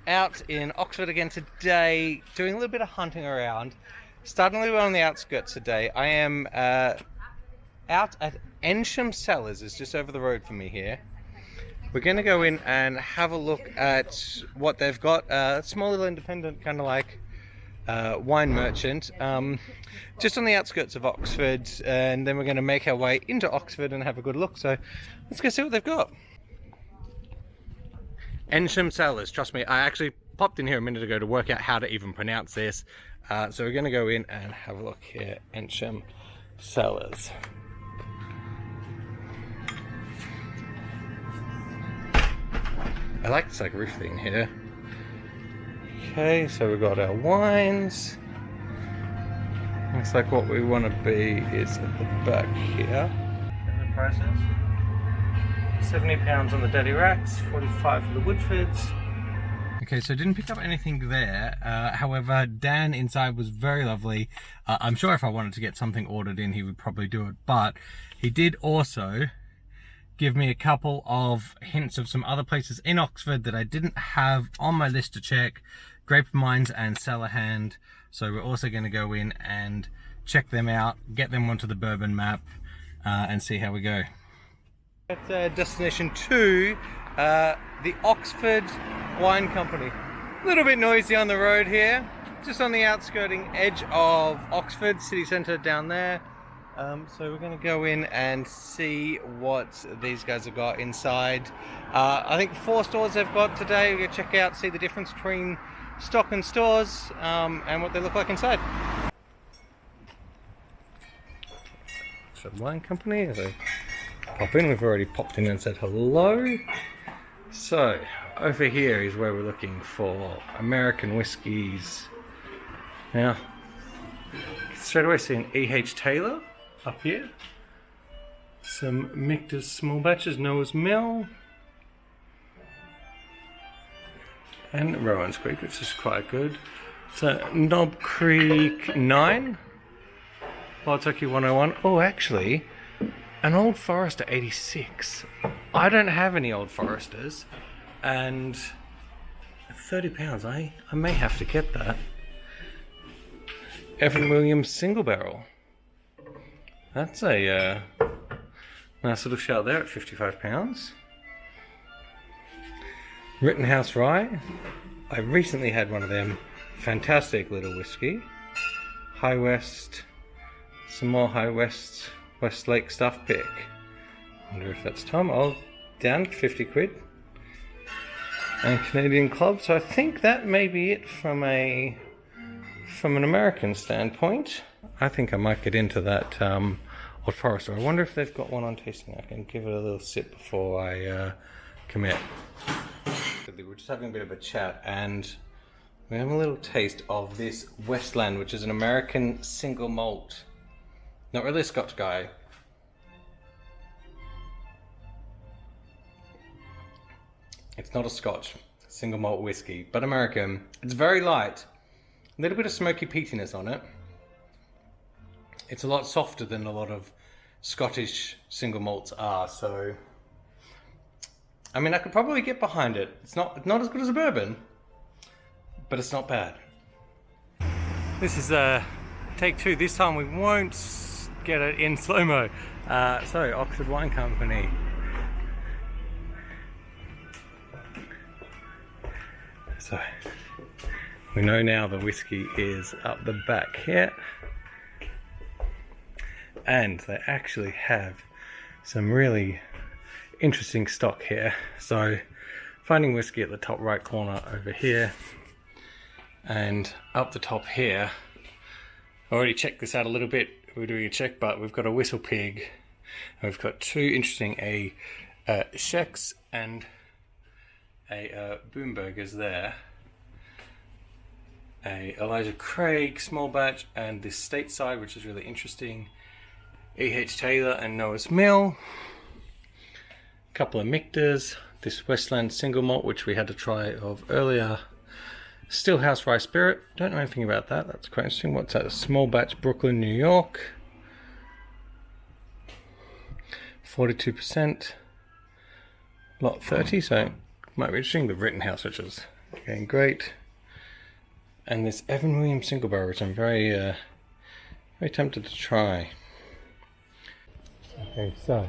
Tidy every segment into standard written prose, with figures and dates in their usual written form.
out in Oxford again today, doing a little bit of hunting around. Starting a little bit on the outskirts today. I am out at Eynsham Cellars, it's just over the road from me here. We're going to go in and have a look at what they've got. A small little independent kind of like wine merchant, just on the outskirts of Oxford, and then we're going to make our way into Oxford and have a good look. So let's go see what they've got. Eynsham Cellars, trust me, I actually popped in here a minute ago to work out how to even pronounce this. So we're going to go in and have a look here. Eynsham Cellars. I like this like roof thing here. Okay, so we've got our wines. Looks like what we want to be is at the back here. And the prices? £70 on the Daddy Racks, 45 for the Woodfords. Okay, so didn't pick up anything there. However, Dan inside was very lovely. I'm sure if I wanted to get something ordered in, he would probably do it. But he did also give me a couple of hints of some other places in Oxford that I didn't have on my list to check. Grape Mines and Cellar Hand. So we're also going to go in and check them out, get them onto the Bourbon map, and see how we go. At destination 2, the Oxford Wine Company. A little bit noisy on the road here, just on the outskirting edge of Oxford city centre down there. So we're going to go in and see what these guys have got inside. I think 4 stores they've got today. We're going to check out, see the difference between stock and stores, and what they look like inside. Oxford Wine Company, as I pop in, we've already popped in and said hello. So over here is where we're looking for American whiskies. Now, straight away see an E.H. Taylor up here. Some Michter's small batches, Noah's Mill. And Rowan's Creek, which is quite good. So Knob Creek 9. Wild Turkey 101. Oh, actually, an Old Forester 86. I don't have any Old Foresters. And £30, I may have to get that. Evan Williams single barrel. That's a nice little shout there at £55. Rittenhouse Rye. I recently had one of them. Fantastic little whiskey. High West. Some more High West Westlake stuff pick. Wonder if that's Tom. Oh, down 50 quid. And Canadian Club. So I think that may be it from an American standpoint. I think I might get into that Old Forester. I wonder if they've got one on tasting. I can give it a little sip before I commit. We're just having a bit of a chat and we have a little taste of this Westland, which is an American single malt. Not really a Scotch guy. It's not a Scotch single malt whiskey, but American. It's very light. A little bit of smoky peatiness on it. It's a lot softer than a lot of Scottish single malts are, so I mean, I could probably get behind it. It's not as good as a bourbon, but it's not bad. This is take 2. This time we won't get it in slow-mo. So, Oxford Wine Company. So, we know now the whiskey is up the back here. And they actually have some really interesting stock here. So finding whiskey at the top right corner over here and up the top here. I already checked this out a little bit. We're doing a check, but we've got a Whistle Pig and we've got 2 interesting Shex and a Boomburgers there. A Elijah Craig small batch and this stateside, which is really interesting. E.H. Taylor and Noah's Mill. A couple of Michters. This Westland single malt, which we had to try of earlier. Stillhouse Rye Spirit. Don't know anything about that. That's quite interesting. What's that? A small batch, Brooklyn, New York. 42%. Lot 30, so might be interesting. The Rittenhouse, which is Okay, great. And this Evan Williams single barrel, which I'm very tempted to try. Okay, so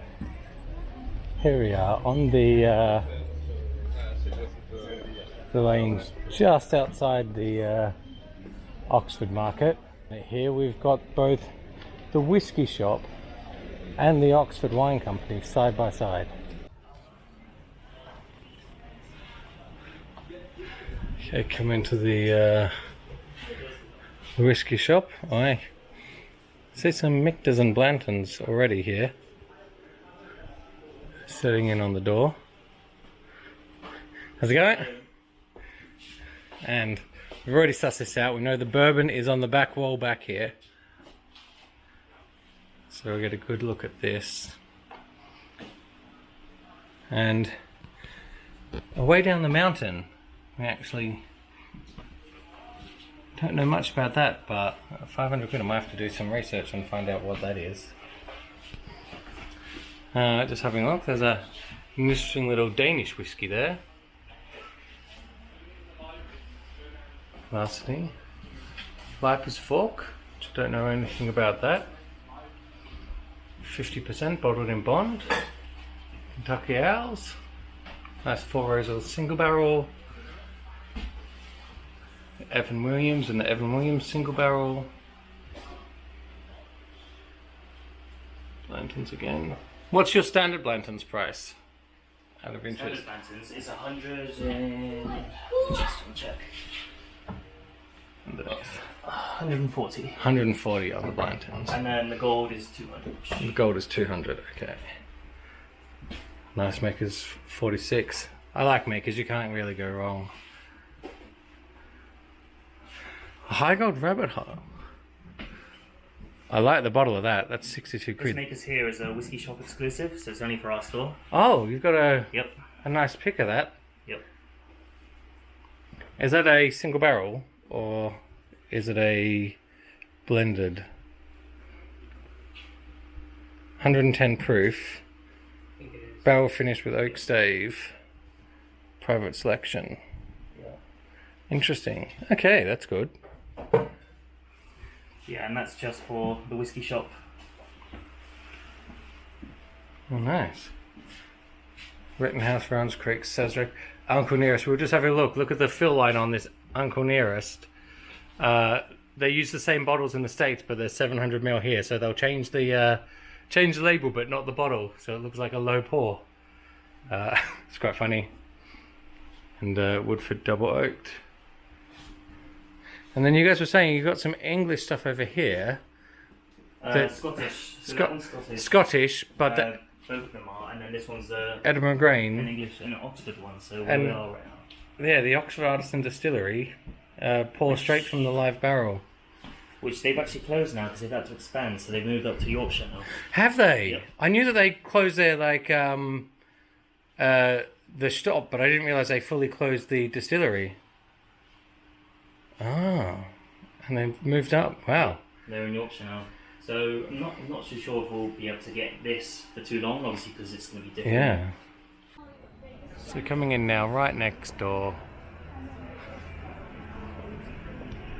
here we are on the lanes just outside the Oxford Market. Here we've got both the whiskey shop and the Oxford Wine Company side by side. Okay, come into the whiskey shop. I see some Mictors and Blantons already here, sitting in on the door. How's it going? And we've already sussed this out. We know the bourbon is on the back wall back here. So we'll get a good look at this. And away down the mountain, we actually don't know much about that, but 500 quid, I might have to do some research and find out what that is. Just having a look, there's an interesting little Danish whiskey there. Lastly, Viper's Fork, which I don't know anything about that. 50% bottled in bond. Kentucky Owls. Nice 4 rows of single barrel. Evan Williams and the Evan Williams single barrel. Blantons again. What's your standard Blanton's price? Out of interest. Standard Blanton's is 100 and... just check. 140. 140 on the Blantons. And then the gold is 200. The gold is 200, okay. Nice Makers 46. I like Makers, you can't really go wrong. A high gold rabbit hole. I like the bottle of that. That's 62 This quid. Makers here is a whiskey shop exclusive, so it's only for our store. Oh, you've got a Yep. a nice pick of that. Yep. Is that a single barrel or is it a blended? 110 proof. I think it is. Barrel finished with oak stave. Private selection. Yeah. Interesting. Okay, that's good. Yeah, and that's just for the whiskey shop. Oh, nice. Rittenhouse, Rounds Creek, Cedric, Uncle Nearest. We'll just have a look. Look at the fill line on this Uncle Nearest. They use the same bottles in the States, but there's 700ml here, so they'll change the label, but not the bottle, so it looks like a low pour. It's quite funny. And Woodford double oaked. And then you guys were saying you got some English stuff over here. Scottish. So that one's Scottish. Scottish, but both of them are, and then this one's Edinburgh an Grain. English and an Oxford one, so where And- we are right now. Yeah, the Oxford Artisan Distillery. Pour straight from the live barrel. Which they've actually closed now because they've had to expand, so they've moved up to Yorkshire now. Have they? Yep. I knew that they closed their the shop, but I didn't realise they fully closed the distillery. Ah, and they moved up. Wow. They're in Yorkshire now. So I'm not too sure if we'll be able to get this for too long, obviously because it's going to be different. Yeah. So coming in now, right next door,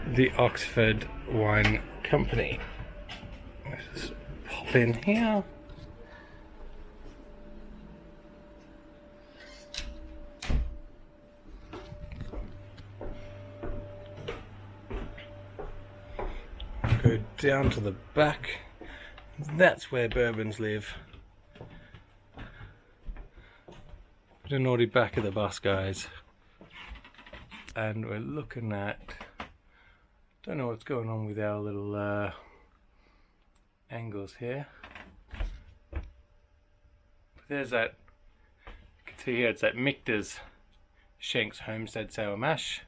the Oxford Wine Company. Let's just pop in here. Go down to the back. That's where bourbons live. Bit of naughty back of the bus, guys. And we're looking at... Don't know what's going on with our little angles here. But there's that... You can see here, it's that Mictors Shanks Homestead Sour Mash.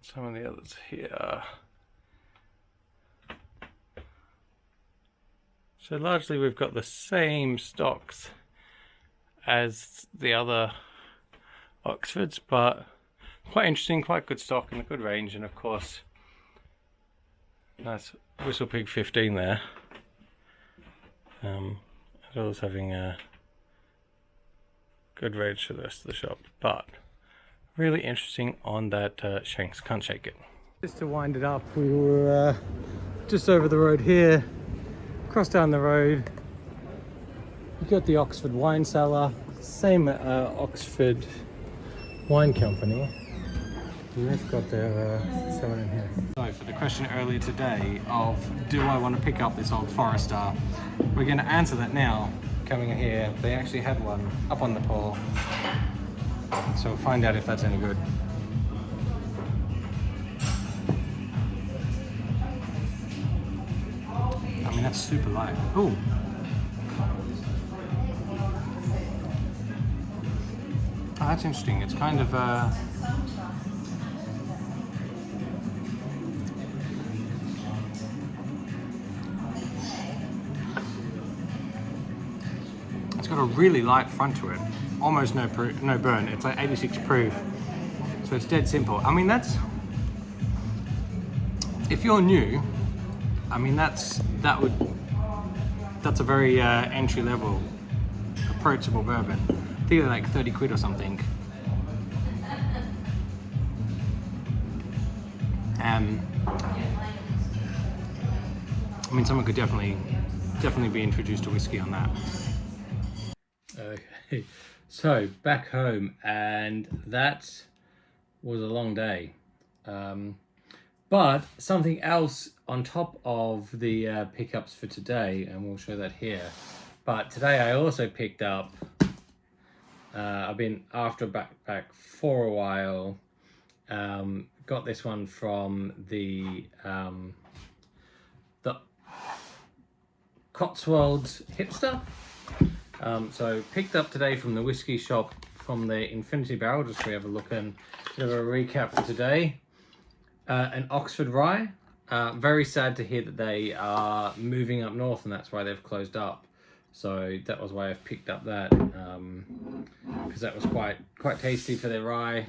Some of the others here. So largely we've got the same stocks as the other Oxfords, but quite interesting, quite good stock and a good range, and of course nice Whistle Pig 15 there. As well as having good reg for the rest of the shop, but really interesting on that Shanks, can't shake it. Just to wind it up, we were just over the road here, across down the road, you got the Oxford wine cellar, same Oxford wine company. They've got their cellar in here. So for the question earlier today of do I want to pick up this old Forester, we're going to answer that now. Coming in here, they actually had one up on the pole, so we'll find out if that's any good. I mean, that's super light. Ooh. Oh, that's interesting. It's kind of it's got a really light front to it. Almost no burn. It's like 86 proof. So it's dead simple. I mean, that's, if you're new, I mean, that's a very entry level, approachable bourbon. I think they're like 30 quid or something. I mean, someone could definitely be introduced to whiskey on that. Okay, so back home, and that was a long day. But something else on top of the pickups for today, and we'll show that here. But today I also picked up, I've been after a backpack for a while. Got this one from the Cotswolds Hipster. So picked up today from the whiskey shop from the Infinity Barrel, just so we have a look and bit of a recap for today. An Oxford Rye. Very sad to hear that they are moving up north, and that's why they've closed up. So that was why I've picked up that, because that was quite tasty for their rye,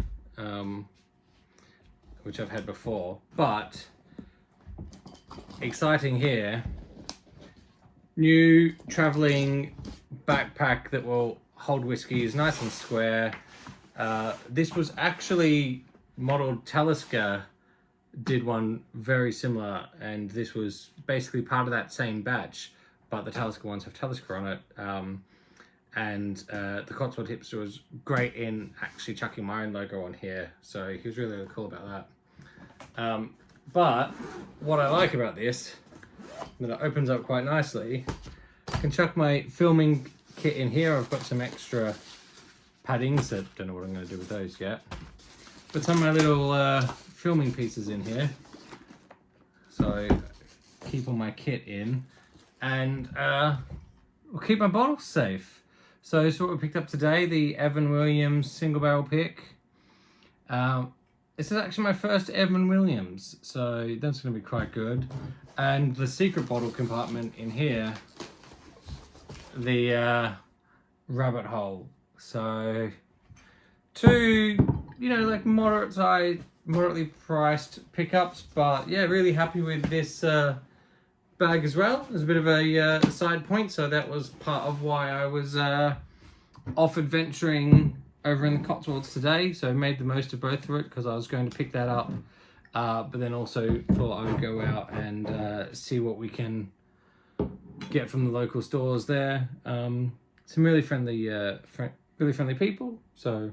which I've had before. But exciting here, new traveling backpack that will hold whiskey, is nice and square. This was actually modeled, Talisker did one very similar, and this was basically part of that same batch, but the Talisker ones have Talisker on it. And the Cotswold Hipster was great in actually chucking my own logo on here, so he was really, really cool about that. But what I like about this, that it opens up quite nicely, I can chuck my filming kit in here. I've got some extra paddings that don't know what I'm going to do with those yet. Put some of my little filming pieces in here, so keep all my kit in, and we'll keep my bottles safe. So this is what we picked up today, the Evan Williams single barrel pick. This is actually my first Evan Williams, so that's going to be quite good. And the secret bottle compartment in here, the Rabbit Hole. So two, you know, like moderate size, moderately priced pickups, but yeah, really happy with this bag as well. There's a bit of a side point, so that was part of why I was off adventuring over in the Cotswolds today, so I made the most of both of it because I was going to pick that up, but then also thought I would go out and see what we can get from the local stores there. Some really friendly people, so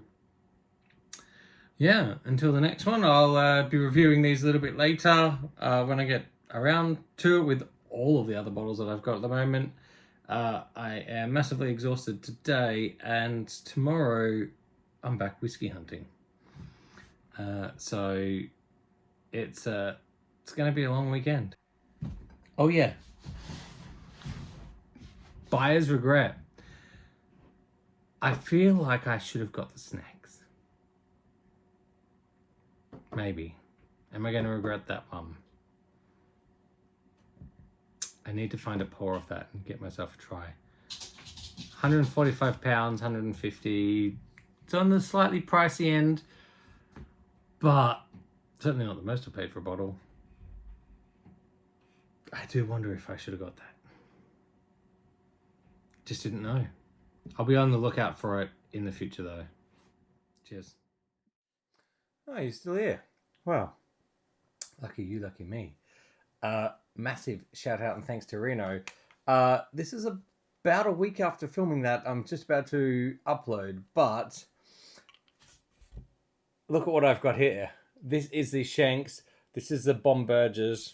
yeah, until the next one, I'll be reviewing these a little bit later when I get around to it with all of the other bottles that I've got at the moment. I am massively exhausted today, and tomorrow I'm back whiskey hunting. So it's going to be a long weekend. Oh yeah. Buyer's regret. I feel like I should have got the snacks. Maybe. Am I going to regret that one? I need to find a pour of that and get myself a try. £145, 150. It's on the slightly pricey end, but certainly not the most I paid for a bottle. I do wonder if I should have got that. Just didn't know. I'll be on the lookout for it in the future though. Cheers. Oh, you're still here. Wow. Lucky you, lucky me. Massive shout out and thanks to Reno. This is about a week after filming that. I'm just about to upload, but look at what I've got here. This is the Shanks. This is the Bombergers.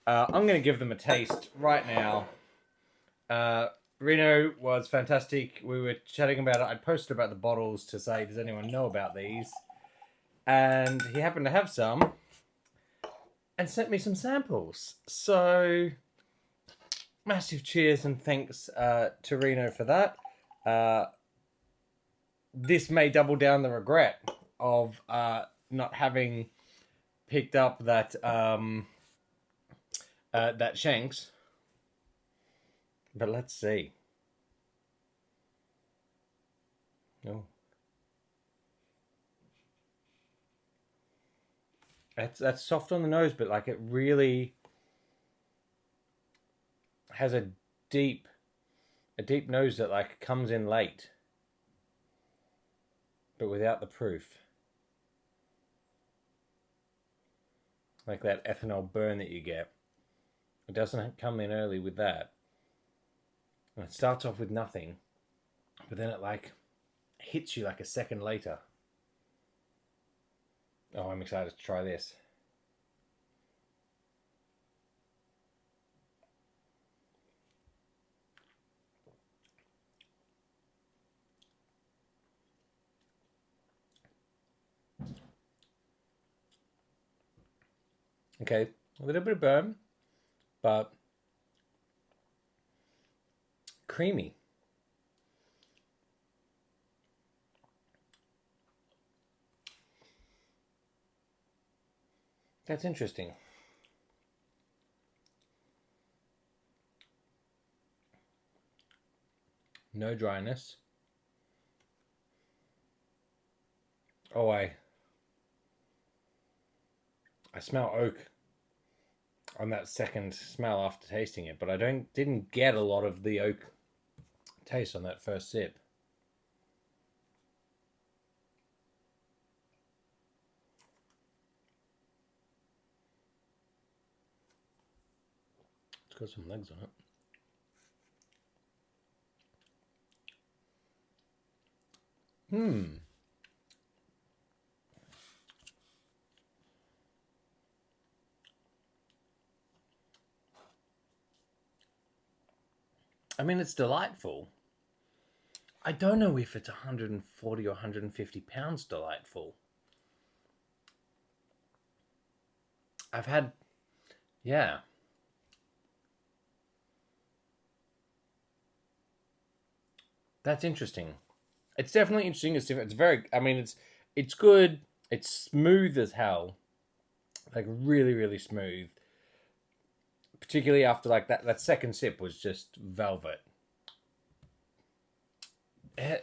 I'm going to give them a taste right now. Reno was fantastic. We were chatting about it. I posted about the bottles to say, does anyone know about these? And he happened to have some and sent me some samples. So, massive cheers and thanks to Reno for that. This may double down the regret of not having picked up that that Shanks. But let's see. Oh. That's soft on the nose, but like it really has a deep nose that like comes in late, but without the proof. Like that ethanol burn that you get. It doesn't come in early with that. And it starts off with nothing, but then it like hits you like a second later. Oh, I'm excited to try this. Okay, a little bit of burn, but creamy. That's interesting. No dryness. Oh, I smell oak on that second smell after tasting it, but I didn't get a lot of the oak taste on that first sip. It's got some legs on it. I mean, it's delightful. I don't know if it's 140 or 150 pounds delightful. I've had, yeah. That's interesting. It's definitely interesting. It's different. It's very, I mean, it's good. It's smooth as hell. Like really, really smooth. Particularly after like that second sip was just velvet.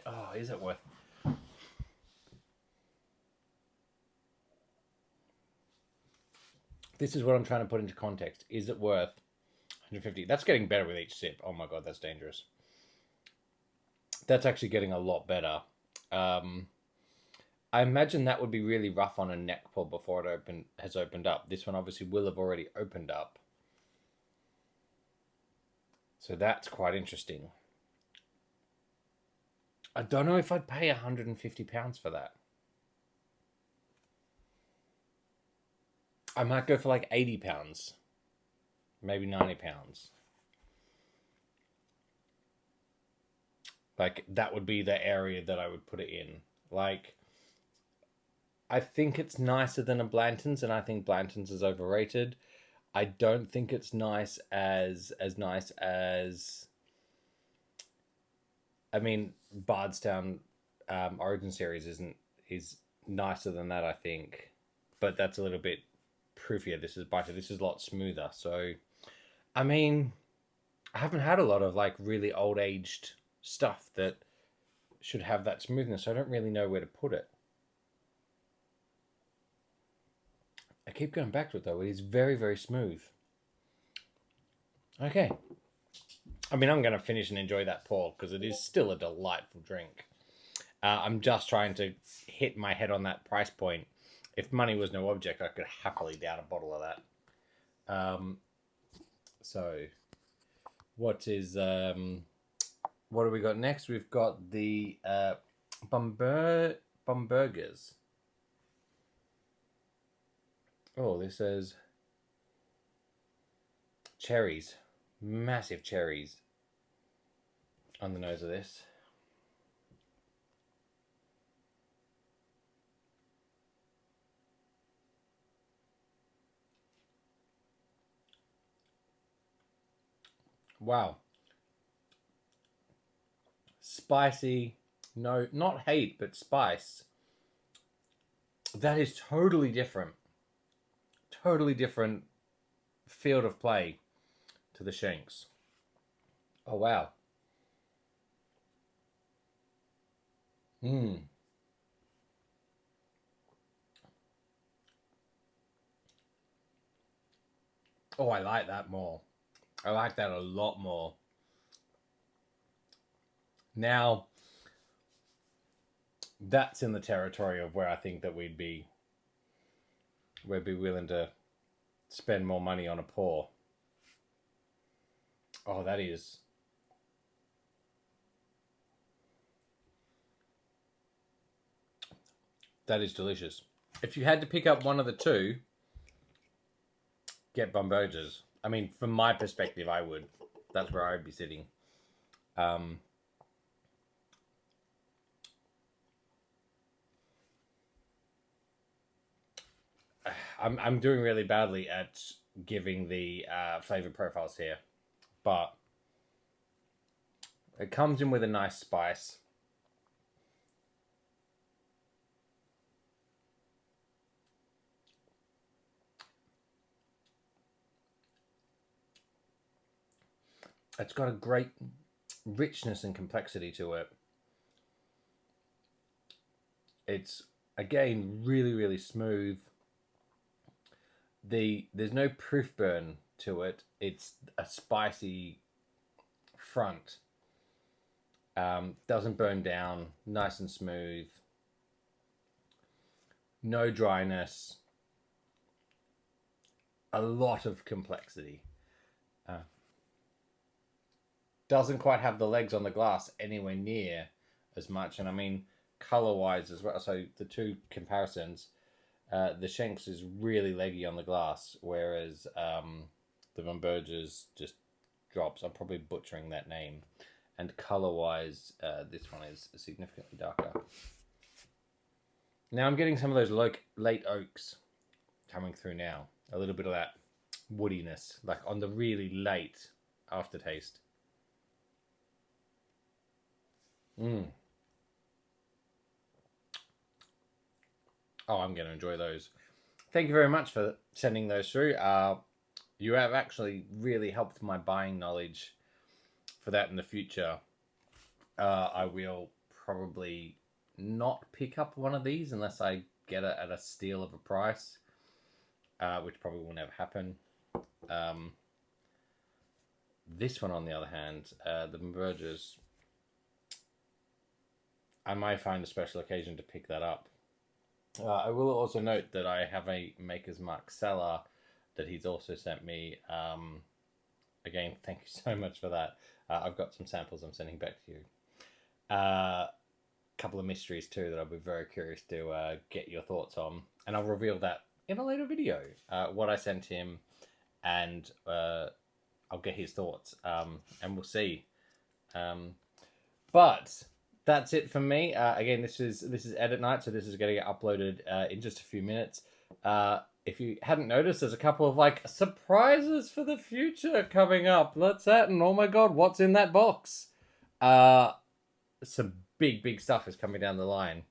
Oh, is it worth? This is what I'm trying to put into context. Is it worth 150? That's getting better with each sip. Oh my god, that's dangerous. That's actually getting a lot better. I imagine that would be really rough on a neck pull before it has opened up. This one obviously will have already opened up. So that's quite interesting. I don't know if I'd pay 150 pounds for that. I might go for like 80 pounds. Maybe 90 pounds. Like, that would be the area that I would put it in. Like, I think it's nicer than a Blanton's, and I think Blanton's is overrated. I don't think it's nice as nice as... I mean, Bardstown Origin Series is nicer than that, I think. But that's a little bit proofier. This is brighter. This is a lot smoother. So, I mean, I haven't had a lot of, like, really old-aged stuff that should have that smoothness. So I don't really know where to put it. I keep going back to it, though. It is very, very smooth. Okay. I mean, I'm going to finish and enjoy that pour because it is still a delightful drink. I'm just trying to hit my head on that price point. If money was no object, I could happily down a bottle of that. So, what do we got next? We've got the Bambergers. Oh, this says cherries. Massive cherries on the nose of this. Wow. Spicy. No, not hate, but spice. That is totally different. Totally different field of play to the Shanks. Oh, wow. Oh, I like that more. I like that a lot more. Now, that's in the territory of where I think that we'd be willing to spend more money on a pour. Oh, that is delicious. If you had to pick up one of the two, get Bambergers. I mean, from my perspective, I would. That's where I'd be sitting. I'm doing really badly at giving the flavor profiles here, but it comes in with a nice spice. It's got a great richness and complexity to it. It's, again, really, really smooth. There's no proof burn to it. It's a spicy front. Doesn't burn down. Nice and smooth. No dryness. A lot of complexity. Doesn't quite have the legs on the glass anywhere near as much. And I mean, color-wise as well. So the two comparisons, the Shanks is really leggy on the glass, whereas the Bambergers just drops. I'm probably butchering that name. And color-wise, this one is significantly darker. Now I'm getting some of those late oaks coming through now. A little bit of that woodiness, like on the really late aftertaste. Oh, I'm going to enjoy those. Thank you very much for sending those through. You have actually really helped my buying knowledge for that in the future. I will probably not pick up one of these unless I get it at a steal of a price, which probably will never happen. This one, on the other hand, the Bambergers, I might find a special occasion to pick that up. I will also note that I have a Maker's Mark cellar that he's also sent me. Again, thank you so much for that. I've got some samples I'm sending back to you. A couple of mysteries too that I'll be very curious to get your thoughts on. And I'll reveal that in a later video, what I sent him, and I'll get his thoughts, and we'll see. But that's it for me. Again, this is edit night, so this is going to get uploaded in just a few minutes. If you hadn't noticed, there's a couple of like surprises for the future coming up. Let's that, and oh my god, what's in that box? Some big stuff is coming down the line.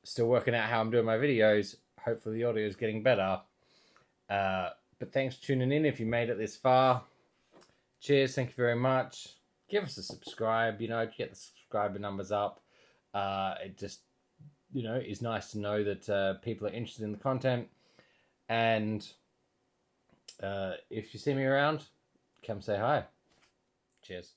Still working out how I'm doing my videos. Hopefully the audio is getting better. But thanks for tuning in if you made it this far. Cheers, thank you very much. Give us a subscribe, get the subscriber numbers up. It just, is nice to know that people are interested in the content. And if you see me around, come say hi. Cheers.